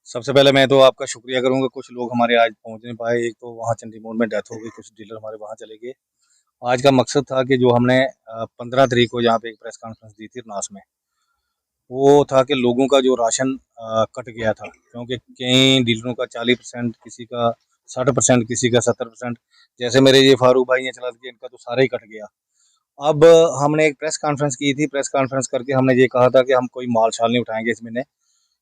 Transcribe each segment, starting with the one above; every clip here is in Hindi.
सबसे पहले मैं तो आपका शुक्रिया करूँगा, कुछ लोग हमारे आज पहुँच नहीं पाए। एक तो वहाँ चंडी मोड़ में डेथ हो गई, कुछ डीलर हमारे वहाँ चले गए। आज का मकसद था कि जो हमने 15 तारीख को यहाँ पे एक प्रेस कॉन्फ्रेंस दी थी नास में, वो था कि लोगों का जो राशन कट गया था, क्योंकि कई डीलरों का 40%, किसी का 60%, किसी का 70%। जैसे मेरे ये फारूक भाई हैं चला के, इनका तो सारा ही कट गया। अब हमने एक प्रेस कॉन्फ्रेंस की थी, प्रेस कॉन्फ्रेंस करके हमने ये कहा था कि हम कोई माल शाल नहीं उठाएंगे इस महीने।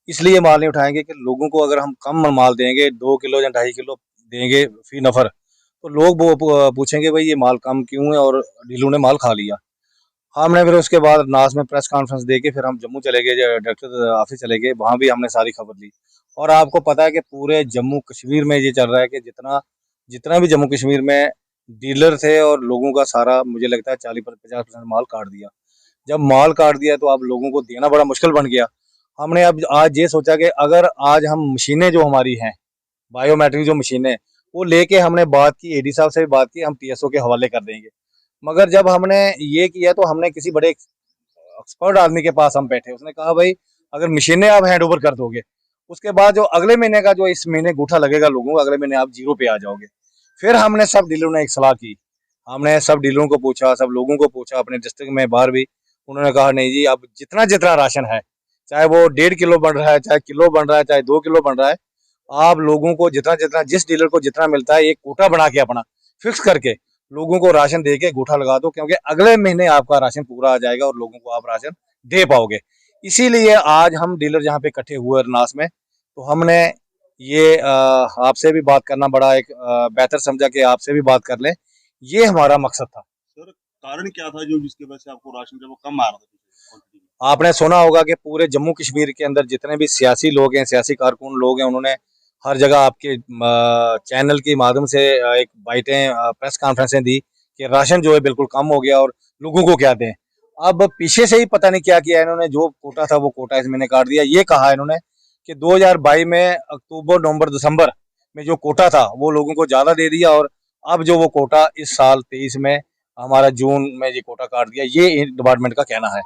इसलिए माल नहीं उठाएंगे कि लोगों को अगर हम कम माल देंगे, 2 किलो या 2.5 किलो देंगे फी नफर, तो लोग वो पूछेंगे भाई ये माल कम क्यों है, और डीलरों ने माल खा लिया। हमने फिर उसके बाद नास में प्रेस कॉन्फ्रेंस दे के फिर हम जम्मू चले गए, डायरेक्टर ऑफिस चले गए, वहाँ भी हमने सारी खबर ली। और आपको पता है कि पूरे जम्मू कश्मीर में ये चल रहा है कि जितना जितना भी जम्मू कश्मीर में डीलर थे और लोगों का सारा, मुझे लगता है 40-50% माल काट दिया। जब माल काट दिया तो अब लोगों को देना बड़ा मुश्किल बन गया। हमने अब आज ये सोचा कि अगर आज हम मशीनें जो हमारी हैं, बायोमेट्रिक जो मशीनें, वो लेके हमने बात की, एडी साहब से भी बात की, हम टीएसओ के हवाले कर देंगे। मगर जब हमने ये किया तो हमने किसी बड़े एक्सपर्ट आदमी के पास हम बैठे, उसने कहा भाई अगर मशीनें आप हैंड ओवर कर दोगे, उसके बाद जो अगले महीने का जो इस महीने गूठा लगेगा लोगों को, अगले महीने आप जीरो पे आ जाओगे। फिर हमने सब डीलरों ने एक सलाह की, हमने सब डीलरों को पूछा, सब लोगों को पूछा अपने डिस्ट्रिक्ट में बाहर भी। उन्होंने कहा नहीं जी, अब जितना जितना राशन है, चाहे वो 1.5 किलो बन रहा है, चाहे किलो बन रहा है, चाहे 2 किलो बन रहा है, आप लोगों को जितना जितना, जिस डीलर को जितना मिलता है, एक कोटा बना के अपना फिक्स करके लोगों को राशन दे के गूठा लगा दो, क्योंकि अगले महीने आपका राशन पूरा आ जाएगा और लोगों को आप राशन दे पाओगे। इसीलिए आज हम डीलर जहाँ पे इकट्ठे हुए अरनास में, तो हमने ये आपसे भी बात करना बड़ा एक बेहतर समझा कि आपसे भी बात कर लें, ये हमारा मकसद था। सर, कारण क्या था जो जिसकी वजह से आपको राशन जब वो कम आ रहा था क्वांटिटी में? आपने सुना होगा कि पूरे जम्मू कश्मीर के अंदर जितने भी सियासी लोग हैं, सियासी कारकुन लोग हैं, उन्होंने हर जगह आपके चैनल के माध्यम से एक बाइटें, प्रेस कॉन्फ्रेंसें दी कि राशन जो है बिल्कुल कम हो गया और लोगों को क्या दें। अब पीछे से ही पता नहीं क्या किया इन्होंने, जो कोटा था वो कोटा इस महीने काट दिया। ये कहा इन्होंने कि 2022 में अक्टूबर, नवंबर, दिसंबर में जो कोटा था वो लोगों को ज्यादा दे दिया, और अब जो वो कोटा इस साल 23 में, हमारा जून में ये कोटा काट दिया। ये डिपार्टमेंट का कहना है।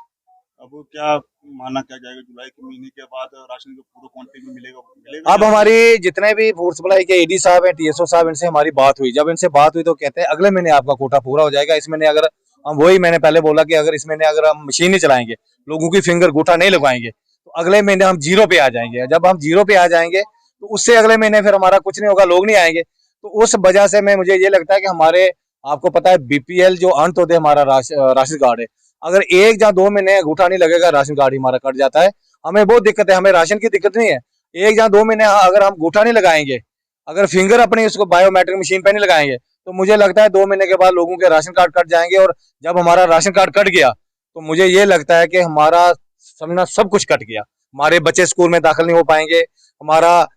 अब क्या माना क्या जाएगा, जुलाई के महीने के बाद राशन जो पूरा क्वांटिटी में मिलेगा मिलेगा अब या फिर? हमारी जितने भी फूड सप्लाई के एडी साहब हैं, टीएसओ साहब, इनसे हमारी बात हुई। जब इनसे बात हुई तो कहते हैं अगले महीने आपका कोटा पूरा हो जाएगा। इस महीने अगर हम, वही मैंने पहले बोला कि अगर इस महीने अगर हम मशीन नहीं चलाएंगे, लोगों की फिंगर गूठा नहीं लगाएंगे, तो अगले महीने हम जीरो पे आ जाएंगे। जब हम जीरो पे आ जाएंगे तो उससे अगले महीने फिर हमारा कुछ नहीं होगा, लोग नहीं आएंगे। तो उस वजह से मैं, मुझे ये लगता है कि हमारे, आपको पता है बीपीएल जो अंत्योदय हमारा राशन कार्ड है, अगर 1 या 2 महीने गूठा नहीं लगेगा, राशन कार्ड हमारा कट जाता है। हमें बहुत दिक्कत है, हमें राशन की दिक्कत नहीं है। 1 या 2 महीने अगर हम गूठा नहीं लगाएंगे, अगर फिंगर अपनी उसको बायोमेट्रिक मशीन पे नहीं लगाएंगे, तो मुझे लगता है 2 महीने के बाद लोगों के राशन कार्ड कट जाएंगे। और जब हमारा राशन कार्ड कट गया तो मुझे ये लगता है कि हमारा समझना सब कुछ कट गया। हमारे बच्चे स्कूल में दाखिल नहीं हो पाएंगे, हमारा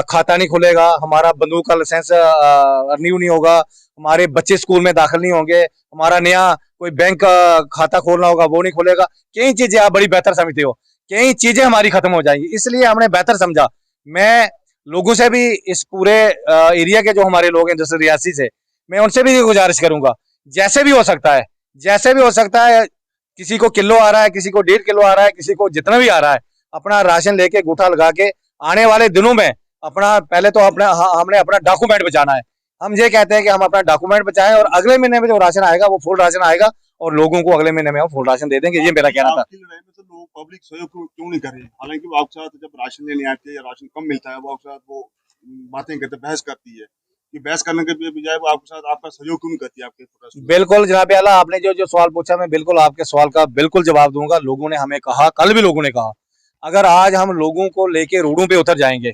खाता नहीं खुलेगा, हमारा बंदूक का लाइसेंस रिन्यू नहीं होगा, हमारे बच्चे स्कूल में दाखिल नहीं होंगे, हमारा नया कोई बैंक खाता खोलना होगा वो नहीं खुलेगा। कई चीजें आप बड़ी बेहतर समझते हो, कई चीजें हमारी खत्म हो जाएंगी। इसलिए हमने बेहतर समझा। मैं लोगों से भी, इस पूरे एरिया के जो हमारे लोग हैं जैसे रियासी से, मैं उनसे भी गुजारिश करूंगा, जैसे भी हो सकता है, जैसे भी हो सकता है, किसी को किलो आ रहा है, किसी को 1.5 किलो आ रहा है, किसी को जितना भी आ रहा है, अपना राशन लेके गूठा लगा के आने वाले दिनों में अपना, पहले तो अपना, हमने अपना डॉक्यूमेंट बचाना है। हम ये कहते हैं कि हम अपना डॉक्यूमेंट बचाएं, और अगले महीने में जो राशन आएगा वो फुल राशन आएगा, और लोगों को अगले महीने में हम फुल राशन दे देंगे। ये मेरा कहना था। आपकी लड़ाई में तो लोग पब्लिक सहयोग क्यों नहीं कर रहे? हालांकि वो आपके साथ जब राशन लेने आते हैं या राशन कम मिलता है, वो आपके साथ वो बातें करते, बहस करती है। कि बहस करने के बजाय वो आपके साथ आपका सहयोग क्यों नहीं करती आपके प्रोटेस्ट में? बिल्कुल जनाब आला, आपने जो जो सवाल पूछा, मैं बिल्कुल आपके सवाल का बिल्कुल जवाब दूंगा। लोगों ने हमें कहा, कल भी लोगों ने कहा, अगर आज हम लोगों को लेके रोडों पे उतर जाएंगे,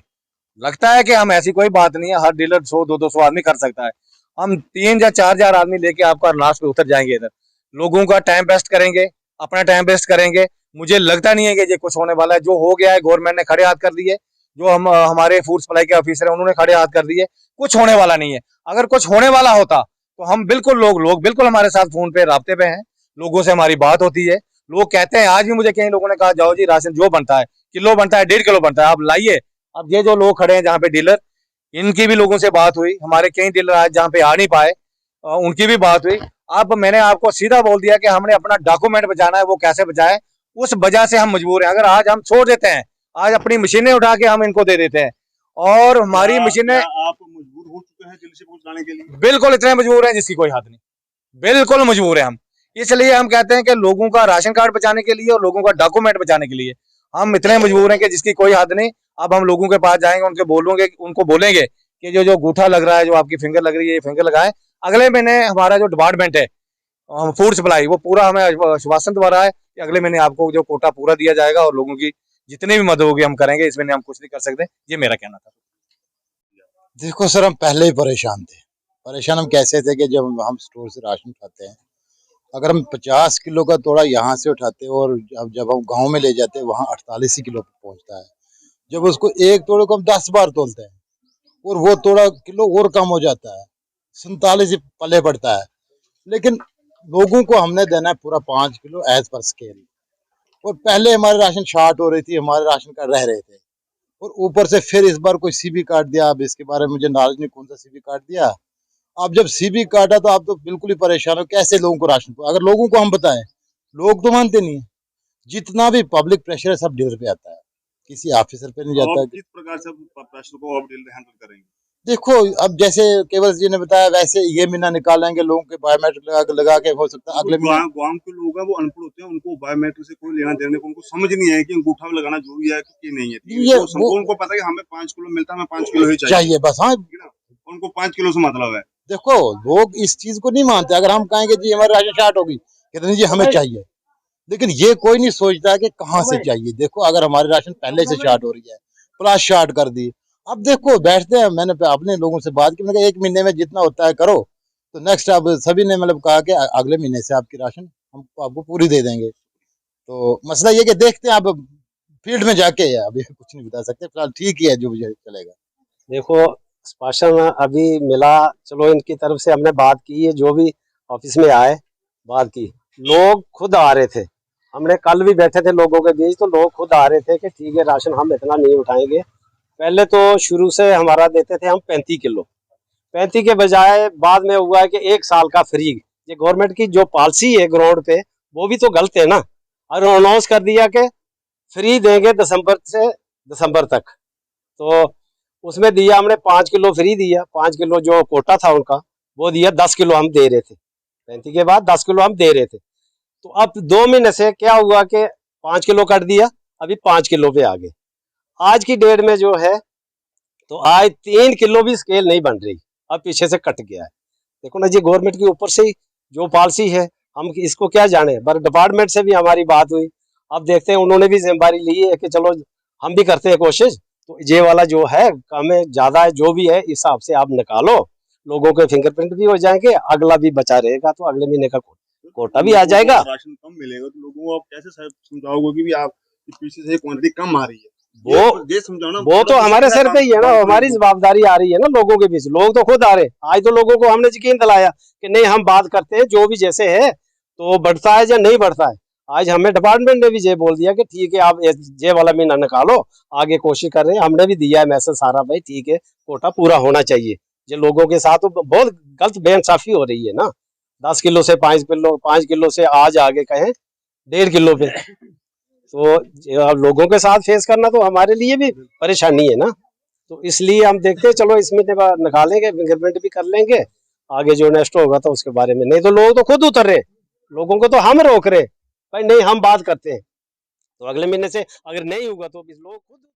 लगता है कि हम, ऐसी कोई बात नहीं है, हर डीलर 100-200 आदमी कर सकता है, हम 3 या 4 हजार आदमी लेके आपका लास्ट पे उतर जाएंगे इधर, लोगों का टाइम वेस्ट करेंगे, अपना टाइम वेस्ट करेंगे। मुझे लगता नहीं है कि ये कुछ होने वाला है। जो हो गया है, गवर्नमेंट ने खड़े हाथ कर दिए, जो हम हमारे फूड सप्लाई के ऑफिसर हैं उन्होंने खड़े हाथ कर दिए, कुछ होने वाला नहीं है। अगर कुछ होने वाला होता तो हम बिल्कुल, लोग बिल्कुल हमारे साथ फोन पे राब्ते पे हैं, लोगों से हमारी बात होती है। लोग कहते हैं, आज भी मुझे कई लोगों ने कहा, जाओ जी राशन जो बनता है, किलो बनता है, 1.5 किलो बनता है, आप लाइए। अब ये जो लोग खड़े हैं जहाँ पे डीलर, इनकी भी लोगों से बात हुई, हमारे कई डीलर आज जहाँ पे आ नहीं पाए, उनकी भी बात हुई। अब मैंने आपको सीधा बोल दिया कि हमने अपना डॉक्यूमेंट बचाना है, वो कैसे बचाए, उस वजह से हम मजबूर हैं। अगर आज हम छोड़ देते हैं, आज अपनी मशीनें उठा के हम इनको दे देते हैं, और हमारी मशीनें आप मजबूर हो चुके हैं दिल्ली से पहुंचाने के लिए? बिल्कुल इतने मजबूर हैं जिसकी कोई हद नहीं, बिल्कुल मजबूर हैं हम। इसलिए हम कहते हैं कि लोगों का राशन कार्ड बचाने के लिए और लोगों का डॉक्यूमेंट बचाने के लिए हम इतने मजबूर हैं कि जिसकी कोई हद नहीं। अब हम लोगों के पास जाएंगे, उनको बोलेंगे कि जो जो अंगूठा लग रहा है, जो आपकी फिंगर लग रही है, ये फिंगर लगाएं। अगले महीने हमारा जो डिपार्टमेंट है फूड सप्लाई, वो पूरा हमें आश्वासन द्वारा है कि अगले महीने आपको जो कोटा पूरा दिया जाएगा और लोगों की जितनी भी मदद होगी हम करेंगे। इस महीने हम कुछ नहीं कर सकते, ये मेरा कहना था। देखो सर, हम पहले ही परेशान थे। परेशान हम कैसे थे कि जब हम स्टोर से राशन उठाते हैं, अगर हम 50 किलो का तोड़ा यहाँ से उठाते हैं और जब हम गांव में ले जाते हैं वहाँ 48 ही किलो पहुँचता है। जब उसको एक तोड़े को हम 10 बार तोलते हैं और वो तोड़ा किलो और कम हो जाता है, 47 पल्ले पड़ता है। लेकिन लोगों को हमने देना है पूरा 5 किलो एज पर स्केल। और पहले हमारे राशन शॉर्ट हो रही थी, हमारे राशन कार्ड रह रहे थे, और ऊपर से फिर इस बार कोई सीबी कार्ड दिया। अब इसके बारे में मुझे नॉलेज नहीं कौन सा सीबी कार्ड दिया। अब जब सीबी कार्ड है तो आप तो बिल्कुल ही परेशान हो, कैसे लोगों को राशन को, अगर लोगों को हम बताएं, लोग तो मानते नहीं है। जितना भी पब्लिक प्रेशर है सब डीलर पे आता है, किसी ऑफिसर पे नहीं जाता। किस प्रकार से प्रेशर को आप डीलर हैंडल करेंगे? देखो, अब जैसे केवल जी ने बताया वैसे ये महीना निकालेंगे, लोगों के बायोमेट्रिक लगा के हो सकता है अगले महीने। गांव के लोग हैं वो अनपढ़ होते हैं, उनको बायोमेट्रिक से कोई लेना देने को उनको समझ नहीं है कि अंगूठा लगाना जरूरी है कि नहीं है। ये उनको पता है कि हमें 5 किलो मिलता है, हमें 5 किलो ही चाहिए बस। हाँ, उनको 5 किलो से मतलब है। देखो, लोग इस चीज को नहीं मानते। अगर हम कहेंगे जी हमारी राशन शॉर्ट होगी, कहते हैं जी हमें चाहिए, लेकिन ये कोई नहीं सोचता कि कहाँ से चाहिए। देखो, अगर हमारी राशन पहले से शॉर्ट हो रही है, प्लस शॉर्ट कर दी, अब देखो बैठते हैं, मैंने अपने लोगों से बात की, मैंने कहा 1 महीने में जितना होता है करो। तो नेक्स्ट अब सभी ने मतलब कहा कि अगले महीने से आपकी राशन हम आपको पूरी दे देंगे। तो मसला ये कि देखते हैं, अब फील्ड में जाके है, अभी कुछ नहीं बता सकते। फिलहाल ठीक ही है जो मुझे चलेगा। देखो, आश्वासन अभी मिला, चलो इनकी तरफ से हमने बात की है, जो भी ऑफिस में आए बात की, लोग खुद आ रहे थे। हमने कल भी बैठे थे लोगों के बीच, तो लोग खुद आ रहे थे कि ठीक है राशन हम इतना नहीं उठाएंगे। पहले तो शुरू से हमारा देते थे हम 35 किलो, 35 के बजाय बाद में हुआ है कि 1 साल का फ्री। ये गवर्नमेंट की जो पॉलिसी है ग्राउंड पे, वो भी तो गलत है ना। और अनाउंस कर दिया कि फ्री देंगे दिसंबर से दिसंबर तक, तो उसमें दिया हमने 5 किलो फ्री दिया। 5 किलो जो कोटा था उनका वो दिया, 10 किलो हम दे रहे थे। 35 के बाद 10 किलो हम दे रहे थे। तो अब 2 महीने से क्या हुआ कि 5 किलो कर दिया, अभी 5 किलो पे आ गए। आज की डेट में जो है, तो आज 3 किलो भी स्केल नहीं बन रही, अब पीछे से कट गया है। देखो ना जी, गवर्नमेंट की ऊपर से ही जो पॉलिसी है, हम इसको क्या जाने। पर डिपार्टमेंट से भी हमारी बात हुई, अब देखते हैं उन्होंने भी जिम्मेदारी ली है कि चलो हम भी करते हैं कोशिश। तो ये वाला जो है कम है ज्यादा है जो भी है, इस हिसाब से आप निकालो, लोगों के फिंगरप्रिंट भी हो जाएंगे, अगला भी बचा रहेगा, तो अगले महीने का कोटा भी आ जाएगा। राशन कम मिलेगा तो लोगों को आप कैसे समझाओगे कि भी आप पीछे से क्वांटिटी कम आ रही है? वो समझाना वो तो हमारे सर पे ही है ना, हमारी जवाबदारी आ रही है ना लोगों के बीच। लोग तो खुद आ रहे, आज तो लोगों को हमने यकीन दिलाया कि नहीं हम बात करते हैं, जो भी जैसे है तो बढ़ता है या नहीं बढ़ता है। आज हमें डिपार्टमेंट ने भी ये बोल दिया कि ठीक है आप ये वाला महीना निकालो, आगे कोशिश कर रहे हैं। हमने भी दिया है मैसेज सारा, भाई ठीक है कोटा पूरा होना चाहिए। ये लोगों के साथ तो बहुत गलत बेइंसाफी हो रही है ना। 10 किलो से 5 किलो, 5 किलो से आज आगे कहें 1.5 किलो पे, तो लोगों के साथ फेस करना तो हमारे लिए भी परेशानी है ना। तो इसलिए हम देखते हैं, चलो इसमें निकालेंगे, फिंगरप्रिंट भी कर लेंगे, आगे जो नेक्स्ट होगा तो उसके बारे में। नहीं तो लोग तो खुद उतर रहे, लोगों को तो हम रोक रहे, भाई नहीं हम बात करते हैं, तो अगले महीने से अगर नहीं होगा तो लोग खुद